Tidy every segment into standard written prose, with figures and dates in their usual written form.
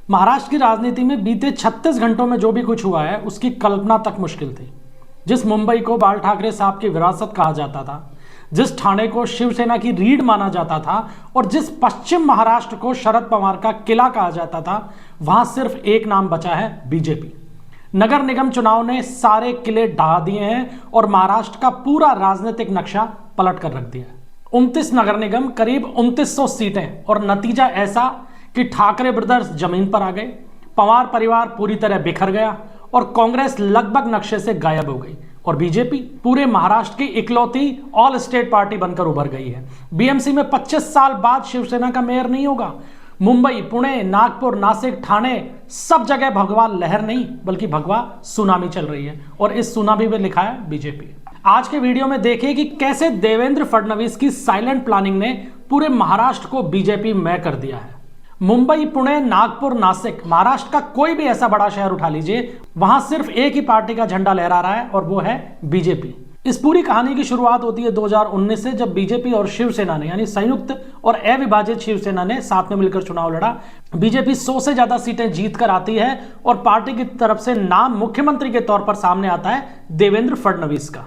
महाराष्ट्र की राजनीति में बीते 36 घंटों में जो भी कुछ हुआ है उसकी कल्पना तक मुश्किल थी। जिस मुंबई को बाल ठाकरे साहब की विरासत कहा जाता था, जिस ठाणे को शिवसेना की रीढ़ माना जाता था और जिस पश्चिम महाराष्ट्र को शरद पवार का किला कहा जाता था, वहां सिर्फ एक नाम बचा है, बीजेपी। नगर निगम चुनाव ने सारे किले ढहा दिए हैं और महाराष्ट्र का पूरा राजनीतिक नक्शा पलट कर रख दिया है। 29 नगर निगम, करीब 2900 सीटें और नतीजा ऐसा कि ठाकरे ब्रदर्स जमीन पर आ गए, पवार परिवार पूरी तरह बिखर गया और कांग्रेस लगभग नक्शे से गायब हो गई और बीजेपी पूरे महाराष्ट्र की इकलौती ऑल स्टेट पार्टी बनकर उभर गई है। बीएमसी में 25 साल बाद शिवसेना का मेयर नहीं होगा। मुंबई, पुणे, नागपुर, नासिक, ठाणे, सब जगह भगवा लहर नहीं बल्कि भगवा सुनामी चल रही है और इस सुनामी में लिखा है बीजेपी। आज के वीडियो में देखिए कि कैसे देवेंद्र फडणवीस की साइलेंट प्लानिंग ने पूरे महाराष्ट्र को बीजेपी मय कर दिया है। मुंबई, पुणे, नागपुर, नासिक, महाराष्ट्र का कोई भी ऐसा बड़ा शहर उठा लीजिए, वहां सिर्फ एक ही पार्टी का झंडा लहरा रहा है और वो है बीजेपी। इस पूरी कहानी की शुरुआत होती है 2019 से, जब बीजेपी और शिवसेना ने, यानी संयुक्त और अविभाजित शिवसेना ने साथ में मिलकर चुनाव लड़ा। बीजेपी 100 से ज्यादा सीटें जीत कर आती है और पार्टी की तरफ से नाम मुख्यमंत्री के तौर पर सामने आता है देवेंद्र फडणवीस का।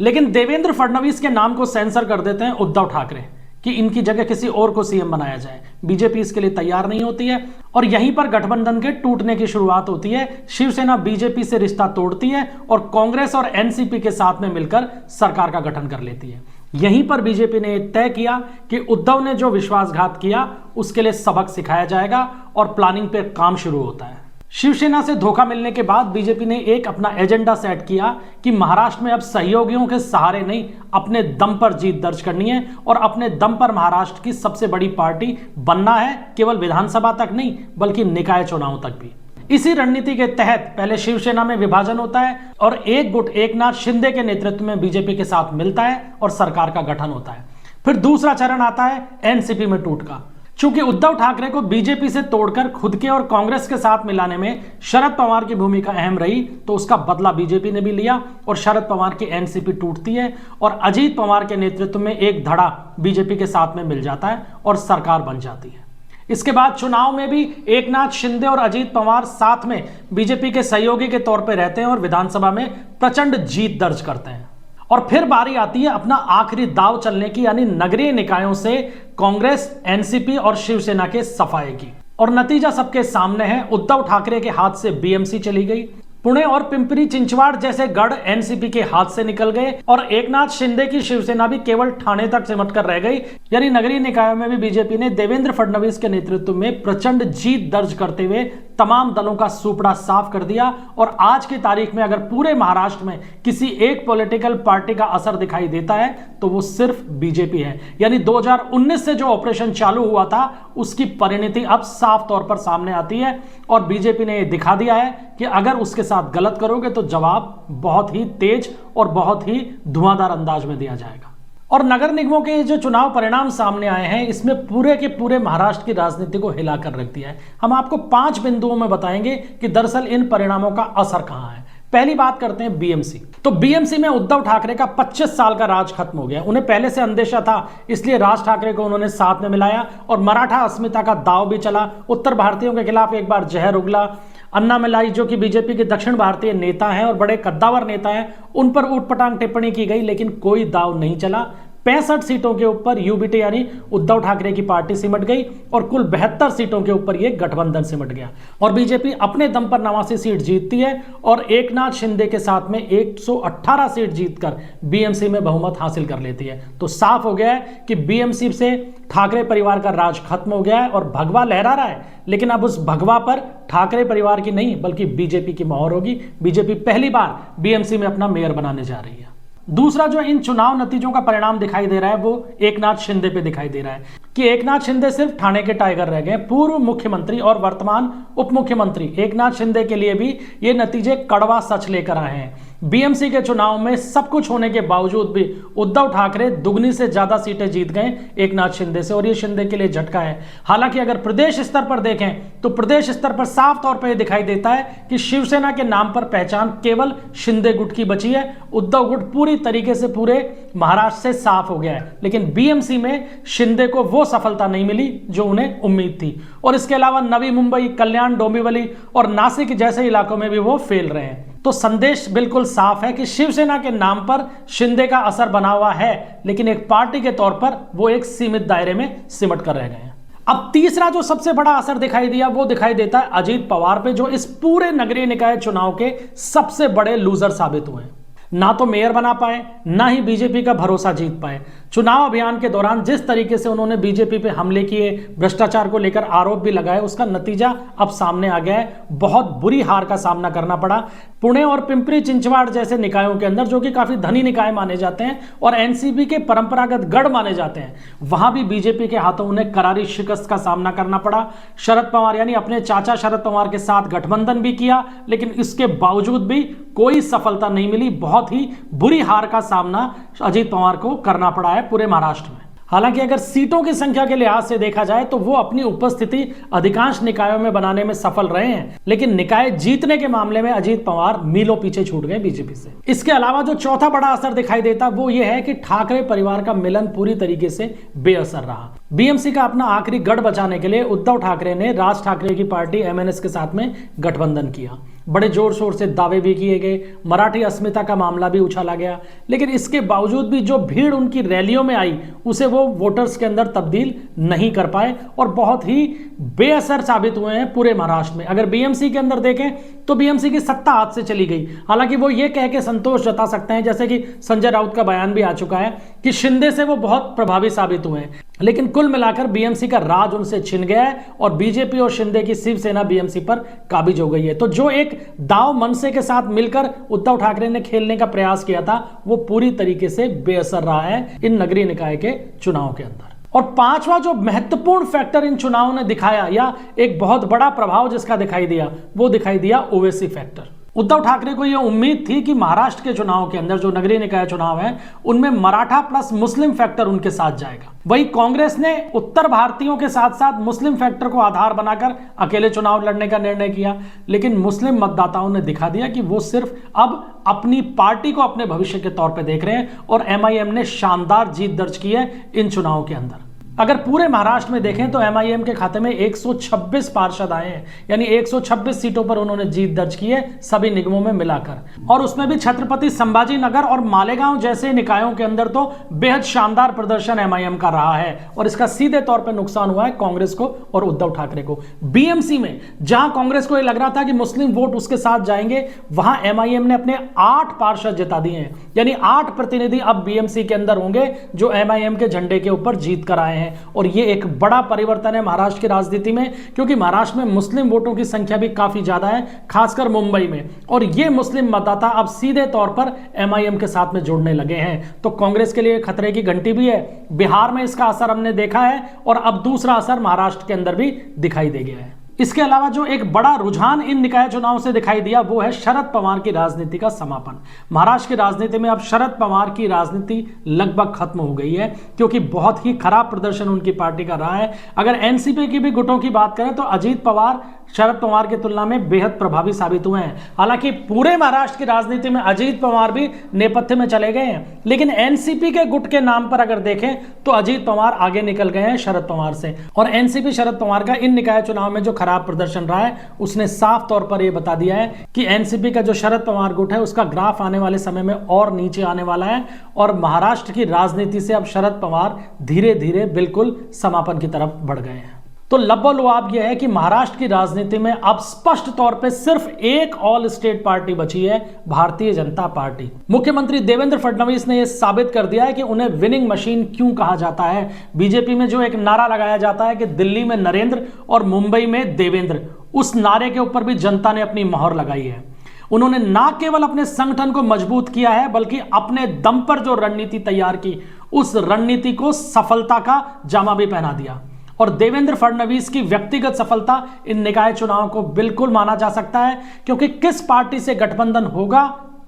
लेकिन देवेंद्र फडणवीस के नाम को सेंसर कर देते हैं उद्धव ठाकरे कि इनकी जगह किसी और को सीएम बनाया जाए। बीजेपी इसके लिए तैयार नहीं होती है और यहीं पर गठबंधन के टूटने की शुरुआत होती है। शिवसेना बीजेपी से रिश्ता तोड़ती है और कांग्रेस और एनसीपी के साथ में मिलकर सरकार का गठन कर लेती है। यहीं पर बीजेपी ने तय किया कि उद्धव ने जो विश्वासघात किया उसके लिए सबक सिखाया जाएगा और प्लानिंग पे काम शुरू होता है। शिवसेना से धोखा मिलने के बाद बीजेपी ने एक अपना एजेंडा सेट किया कि महाराष्ट्र में अब सहयोगियों के सहारे नहीं, अपने दम पर जीत दर्ज करनी है और अपने दम पर महाराष्ट्र की सबसे बड़ी पार्टी बनना है, केवल विधानसभा तक नहीं बल्कि निकाय चुनाव तक भी। इसी रणनीति के तहत पहले शिवसेना में विभाजन होता है और एक गुट एकनाथ शिंदे के नेतृत्व में बीजेपी के साथ मिलता है और सरकार का गठन होता है। फिर दूसरा चरण आता है एनसीपी में टूट का। चूंकि उद्धव ठाकरे को बीजेपी से तोड़कर खुद के और कांग्रेस के साथ मिलाने में शरद पवार की भूमिका अहम रही, तो उसका बदला बीजेपी ने भी लिया और शरद पवार की एनसीपी टूटती है और अजीत पवार के नेतृत्व में एक धड़ा बीजेपी के साथ में मिल जाता है और सरकार बन जाती है। इसके बाद चुनाव में भी एकनाथ शिंदे और अजीत पवार साथ में बीजेपी के सहयोगी के तौर पर रहते हैं और विधानसभा में प्रचंड जीत दर्ज करते हैं। और फिर बारी आती है अपना आखिरी दाव चलने की, यानी नगरीय निकायों से कांग्रेस, एनसीपी और शिवसेना के सफाए की। और नतीजा सबके सामने है, उद्धव ठाकरे के हाथ से बीएमसी चली गई, पुणे और पिंपरी चिंचवाड़ जैसे गढ़ एनसीपी के हाथ से निकल गए और एकनाथ शिंदे की शिवसेना भी केवल ठाणे तक सिमट कर रह गई। यानी नगरीय निकायों में भी बीजेपी ने देवेंद्र फडणवीस के नेतृत्व में प्रचंड जीत दर्ज करते हुए तमाम दलों का सुपड़ा साफ कर दिया। और आज की तारीख में अगर पूरे महाराष्ट्र में किसी एक पॉलिटिकल पार्टी का असर दिखाई देता है तो वो सिर्फ बीजेपी है। यानी 2019 से जो ऑपरेशन चालू हुआ था उसकी परिणति अब साफ तौर पर सामने आती है और बीजेपी ने दिखा दिया है कि अगर उसके साथ गलत करोगे तो जवाब बहुत ही तेज और बहुत ही धुआंधार अंदाज में दिया जाएगा। और नगर निगमों के जो चुनाव परिणाम सामने आए हैं, इसमें पूरे के पूरे महाराष्ट्र की राजनीति को हिलाकर रख दिया है। हम आपको 5 बिंदुओं में बताएंगे कि दरअसल इन परिणामों का असर कहां है। पहली बात करते हैं बीएमसी। तो बीएमसी में उद्धव ठाकरे का 25 साल का राज खत्म हो गया। उन्हें पहले से अंदेशा था, इसलिए राज ठाकरे को उन्होंने साथ में मिलाया और मराठा अस्मिता का दांव भी चला। उत्तर भारतीयों के खिलाफ एक बार जहर उगला। अन्नामलाई, जो कि बीजेपी के दक्षिण भारतीय नेता हैं और बड़े कद्दावर नेता हैं, उन पर ऊटपटांग टिप्पणी की गई, लेकिन कोई दांव नहीं चला। 65 सीटों के ऊपर यूबीटी यानी उद्धव ठाकरे की पार्टी सिमट गई और कुल 72 सीटों के ऊपर यह गठबंधन सिमट गया और बीजेपी अपने दम पर 89 सीट जीतती है और एकनाथ शिंदे के साथ में 118 सीट जीतकर बीएमसी में बहुमत हासिल कर लेती है। तो साफ हो गया है कि बीएमसी से ठाकरे परिवार का राज खत्म हो गया है और भगवा लहरा रहा है, लेकिन अब उस भगवा पर ठाकरे परिवार की नहीं बल्कि बीजेपी की मोहर होगी। बीजेपी पहली बार बीएमसी में अपना मेयर बनाने जा रही है। दूसरा जो इन चुनाव नतीजों का परिणाम दिखाई दे रहा है वो एकनाथ शिंदे पे दिखाई दे रहा है कि एकनाथ शिंदे सिर्फ ठाणे के टाइगर रह गए। पूर्व मुख्यमंत्री और वर्तमान उप मुख्यमंत्री एकनाथ शिंदे के लिए भी ये नतीजे कड़वा सच लेकर आए हैं। बीएमसी के चुनाव में सब कुछ होने के बावजूद भी उद्धव ठाकरे दुगनी से ज्यादा सीटें जीत गए एकनाथ शिंदे से, और ये शिंदे के लिए झटका है। हालांकि अगर प्रदेश स्तर पर देखें तो प्रदेश स्तर पर साफ तौर पर यह दिखाई देता है कि शिवसेना के नाम पर पहचान केवल शिंदे गुट की बची है। उद्धव गुट पूरी तरीके से पूरे महाराष्ट्र से साफ हो गया है, लेकिन बीएमसी में शिंदे को वो सफलता नहीं मिली जो उन्हें उम्मीद थी। और इसके अलावा नवी मुंबई, कल्याण, डोंबिवली और नासिक जैसे इलाकों में भी वो फेल रहे हैं। तो संदेश बिल्कुल साफ है कि शिवसेना के नाम पर शिंदे का असर बना हुआ है, लेकिन एक पार्टी के तौर पर वो एक सीमित दायरे में सिमट कर रह गए हैं। अब तीसरा जो सबसे बड़ा असर दिखाई दिया वो दिखाई देता है अजीत पवार पे, जो इस पूरे नगरीय निकाय चुनाव के सबसे बड़े लूजर साबित हुए। ना तो मेयर बना पाए, ना ही बीजेपी का भरोसा जीत पाए। चुनाव अभियान के दौरान जिस तरीके से उन्होंने बीजेपी पे हमले किए, भ्रष्टाचार को लेकर आरोप भी लगाए, उसका नतीजा अब सामने आ गया है। बहुत बुरी हार का सामना करना पड़ा। पुणे और पिंपरी चिंचवाड़ जैसे निकायों के अंदर, जो कि काफी धनी निकाय माने जाते हैं और एनसीपी के परंपरागत गढ़ माने जाते हैं, वहां भी बीजेपी के हाथों उन्हें करारी शिकस्त का सामना करना पड़ा। शरद पवार यानी अपने चाचा शरद पवार के साथ गठबंधन भी किया, लेकिन इसके बावजूद भी कोई सफलता नहीं मिली। बहुत ही बुरी हार का सामना अजीत पवार को करना पड़ा है पूरे महाराष्ट्र में। हालांकि अगर सीटों की संख्या के लिहाज से देखा जाए तो वो अपनी उपस्थिति अधिकांश निकायों में बनाने में सफल रहे हैं, लेकिन निकाय जीतने के मामले में अजीत पवार मीलों पीछे छूट गए बीजेपी से। इसके अलावा जो चौथा बड़ा असर दिखाई देता वो ये है कि ठाकरे परिवार का मिलन पूरी तरीके से बेअसर रहा। बीएमसी का अपना आखिरी गढ़ बचाने के लिए उद्धव ठाकरे ने राज ठाकरे की पार्टी एमएनएस के साथ में गठबंधन किया। बड़े जोर शोर से दावे भी किए गए, मराठी अस्मिता का मामला भी उछाला गया, लेकिन इसके बावजूद भी जो भीड़ उनकी रैलियों में आई उसे वो वोटर्स के अंदर तब्दील नहीं कर पाए और बहुत ही बेअसर साबित हुए हैं पूरे महाराष्ट्र में। अगर बीएमसी के अंदर देखें तो बीएमसी की सत्ता हाथ से चली गई। हालांकि वो ये कह के संतोष जता सकते हैं, जैसे कि संजय राउत का बयान भी आ चुका है, कि शिंदे से वो बहुत प्रभावी साबित हुए हैं, लेकिन कुल मिलाकर बीएमसी का राज उनसे छिन गया है और बीजेपी और शिंदे की शिवसेना बीएमसी पर काबिज हो गई है। तो जो एक दाव मनसे के साथ मिलकर उद्धव ठाकरे ने खेलने का प्रयास किया था वो पूरी तरीके से बेअसर रहा है इन नगरीय निकाय के चुनाव के अंदर। और पांचवा जो महत्वपूर्ण फैक्टर इन चुनावों ने दिखाया, या एक बहुत बड़ा प्रभाव जिसका दिखाई दिया, वो दिखाई दिया ओवैसी फैक्टर। उद्धव ठाकरे को यह उम्मीद थी कि महाराष्ट्र के चुनाव के अंदर जो नगरीय निकाय चुनाव है उनमें मराठा प्लस मुस्लिम फैक्टर उनके साथ जाएगा। वही कांग्रेस ने उत्तर भारतीयों के साथ साथ मुस्लिम फैक्टर को आधार बनाकर अकेले चुनाव लड़ने का निर्णय किया, लेकिन मुस्लिम मतदाताओं ने दिखा दिया कि वो सिर्फ अब अपनी पार्टी को अपने भविष्य के तौर पर देख रहे हैं और एमआईएम ने शानदार जीत दर्ज की है इन चुनावों के अंदर। अगर पूरे महाराष्ट्र में देखें तो एमआईएम के खाते में 126 पार्षद आए हैं, यानी 126 सीटों पर उन्होंने जीत दर्ज की है सभी निगमों में मिलाकर, और उसमें भी छत्रपति संभाजी नगर और मालेगांव जैसे निकायों के अंदर तो बेहद शानदार प्रदर्शन एमआईएम का रहा है और इसका सीधे तौर पर नुकसान हुआ है कांग्रेस को और उद्धव ठाकरे को। बीएमसी में जहां कांग्रेस को यह लग रहा था कि मुस्लिम वोट उसके साथ जाएंगे, वहां एमआईएम ने अपने 8 पार्षद जिता दिए हैं, यानी 8 प्रतिनिधि अब बीएमसी के अंदर होंगे जो एमआईएम के झंडे के ऊपर जीत कर आए हैं। और ये एक बड़ा परिवर्तन है महाराष्ट्र की राजनीति में, क्योंकि महाराष्ट्र में मुस्लिम वोटों की संख्या भी काफी ज्यादा है, खासकर मुंबई में, और ये मुस्लिम मतदाता अब सीधे तौर पर एमआईएम के साथ में जुड़ने लगे हैं। तो कांग्रेस के लिए खतरे की घंटी भी है। बिहार में इसका असर हमने देखा है और अब दूसरा असर महाराष्ट्र के अंदर भी दिखाई दे गया है। इसके अलावा जो एक बड़ा रुझान इन निकाय चुनाव से दिखाई दिया वो है शरद पवार की राजनीति का समापन। महाराष्ट्र की राजनीति में अब शरद पवार की राजनीति लगभग खत्म हो गई है, क्योंकि बहुत ही खराब प्रदर्शन उनकी पार्टी का रहा है। अगर एनसीपी की भी गुटों की बात करें तो अजीत पवार शरद पवार की तुलना में बेहद प्रभावी साबित हुए हैं। हालांकि पूरे महाराष्ट्र की राजनीति में अजीत पवार भी नेपथ्य में चले गए हैं, लेकिन एनसीपी के गुट के नाम पर अगर देखें तो अजीत पवार आगे निकल गए हैं शरद पवार से। और एनसीपी शरद पवार का इन निकाय चुनाव में जो खराब प्रदर्शन रहा है उसने साफ तौर पर यह बता दिया है कि एनसीपी का जो शरद पवार गुट है उसका ग्राफ आने वाले समय में और नीचे आने वाला है और महाराष्ट्र की राजनीति से अब शरद पवार धीरे धीरे बिल्कुल समापन की तरफ बढ़ गए हैं। तो लबोलुआब यह है कि महाराष्ट्र की राजनीति में अब स्पष्ट तौर पे सिर्फ एक ऑल स्टेट पार्टी बची है, भारतीय जनता पार्टी। मुख्यमंत्री देवेंद्र फडणवीस ने यह साबित कर दिया है कि उन्हें विनिंग मशीन क्यों कहा जाता है। बीजेपी में जो एक नारा लगाया जाता है कि दिल्ली में नरेंद्र और मुंबई में देवेंद्र, उस नारे के ऊपर भी जनता ने अपनी मोहर लगाई है। उन्होंने ना केवल अपने संगठन को मजबूत किया है बल्कि अपने दम पर जो रणनीति तैयार की उस रणनीति को सफलता का जामा भी पहना दिया। और देवेंद्र फडणवीस की व्यक्तिगत सफलता इन निकाय चुनाव को बिल्कुल माना जा सकता है, क्योंकि किस पार्टी से गठबंधन होगा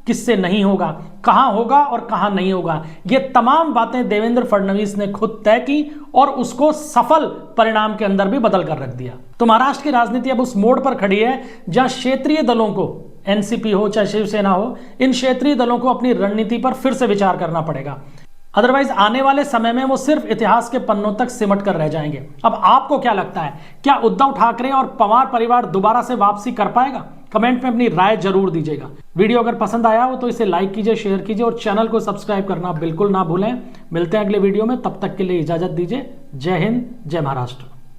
किससे नहीं होगा, कहां होगा और कहां नहीं होगा, ये तमाम बातें देवेंद्र फडणवीस ने खुद तय की और उसको सफल परिणाम के अंदर भी बदल कर रख दिया। तो महाराष्ट्र की राजनीति अब उस मोड़ पर खड़ी है जहां क्षेत्रीय दलों को, एनसीपी हो चाहे शिवसेना हो, इन क्षेत्रीय दलों को अपनी रणनीति पर फिर से विचार करना पड़ेगा। अदरवाइज आने वाले समय में वो सिर्फ इतिहास के पन्नों तक सिमट कर रह जाएंगे। अब आपको क्या लगता है, क्या उद्धव ठाकरे और पवार परिवार दोबारा से वापसी कर पाएगा? कमेंट में अपनी राय जरूर दीजिएगा। वीडियो अगर पसंद आया हो तो इसे लाइक कीजिए, शेयर कीजिए और चैनल को सब्सक्राइब करना बिल्कुल ना भूलें। मिलते हैं अगले वीडियो में, तब तक के लिए इजाजत दीजिए। जय हिंद, जय महाराष्ट्र।